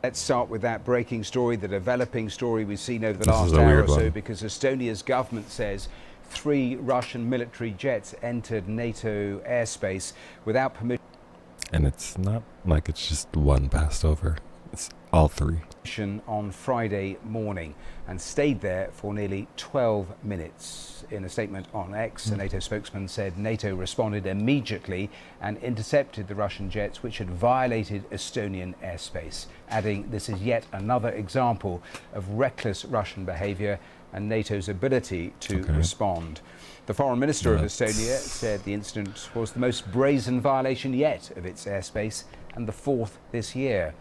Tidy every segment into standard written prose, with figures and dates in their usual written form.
Let's start with that breaking story, the developing story we've seen over the last hour or so, because Estonia's government says 3 Russian military jets entered NATO airspace without permission. And it's not like it's just one passed over. It's all 3. On Friday morning and stayed there for nearly 12 minutes. In a statement on X, a NATO spokesman said NATO responded immediately and intercepted the Russian jets which had violated Estonian airspace, adding this is yet another example of reckless Russian behaviour and NATO's ability to respond. The foreign minister of Estonia said the incident was the most brazen violation yet of its airspace and the 4th this year.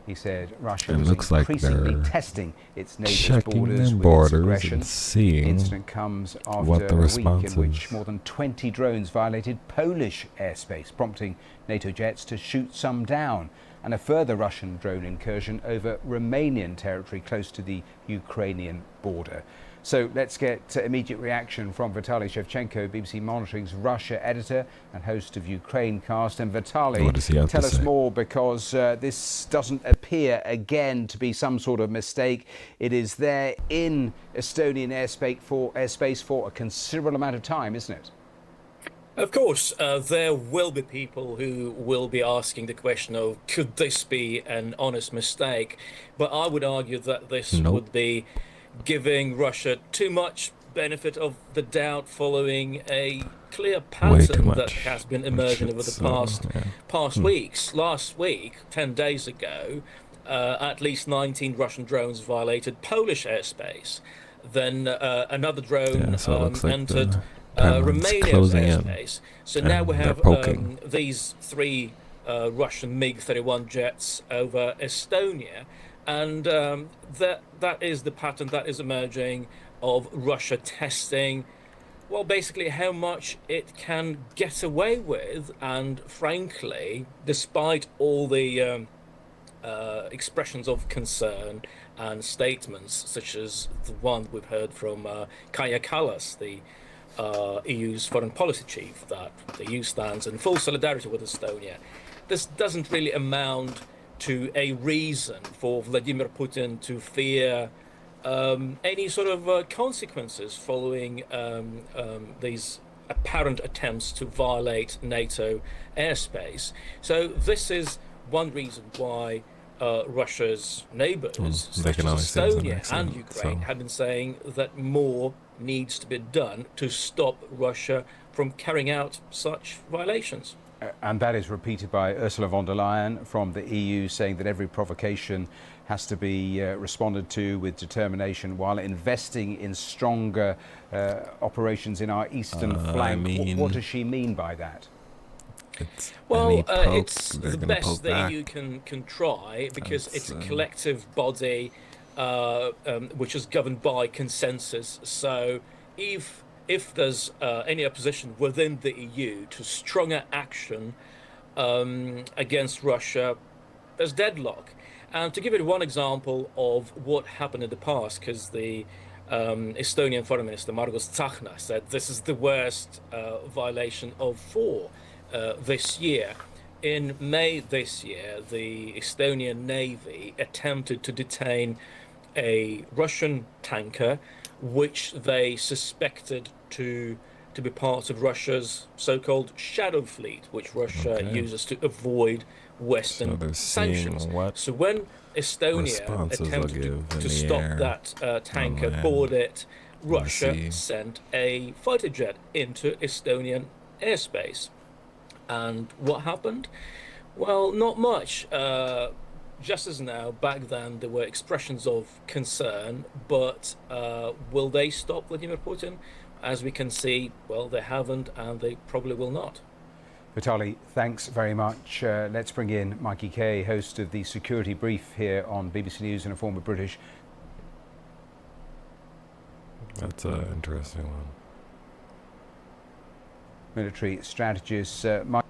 He said Russia was increasingly testing its neighbours' borders with its aggression. The incident comes after a week in which more than 20 drones violated Polish airspace, prompting NATO jets to shoot some down, and a further Russian drone incursion over Romanian territory close to the Ukrainian border. So let's get immediate reaction from Vitaly Shevchenko, BBC Monitoring's Russia editor and host of Ukraine Cast. And Vitaly, tell us more, because this doesn't appear again to be some sort of mistake. It is there in Estonian airspace for a considerable amount of time, isn't it? Of course, there will be people who will be asking the question of, could this be an honest mistake? But I would argue that this would be giving Russia too much benefit of the doubt, following a clear pattern that has been emerging over the past weeks. Last week, 10 days ago, at least 19 Russian drones violated Polish airspace. Then another drone entered Romania's airspace. So now we have these 3 Russian MiG-31 jets over Estonia. And that is the pattern that is emerging of Russia testing, well, basically how much it can get away with. And frankly, despite all the expressions of concern and statements, such as the one we've heard from Kaja Kallas, the EU's foreign policy chief, that the EU stands in full solidarity with Estonia, this doesn't really amount to a reason for Vladimir Putin to fear any sort of consequences following these apparent attempts to violate NATO airspace. So this is one reason why Russia's neighbours, such as Estonia and Ukraine, have been saying that more needs to be done to stop Russia from carrying out such violations. And that is repeated by Ursula von der Leyen from the EU, saying that every provocation has to be responded to with determination while investing in stronger operations in our eastern flank. What does she mean by that? Well, it's the best the EU can try, because it's a collective body which is governed by consensus. So if there's any opposition within the EU to stronger action against Russia, there's deadlock. And to give you one example of what happened in the past, because the Estonian Foreign Minister Margus Tsahkna said this is the worst violation of 4 this year. In May this year, the Estonian Navy attempted to detain a Russian tanker which they suspected to be part of Russia's so-called shadow fleet, which Russia uses to avoid Western sanctions. So when Estonia attempted to stop that tanker, board it, Russia sent a fighter jet into Estonian airspace. And what happened? Well, not much. Just as now, back then there were expressions of concern, but will they stop Vladimir Putin? As we can see, well, they haven't, and they probably will not. Vitaly, thanks very much. Let's bring in Mikey Kay, host of the Security Brief here on BBC News and a former British. That's an interesting one. Military strategist. Mike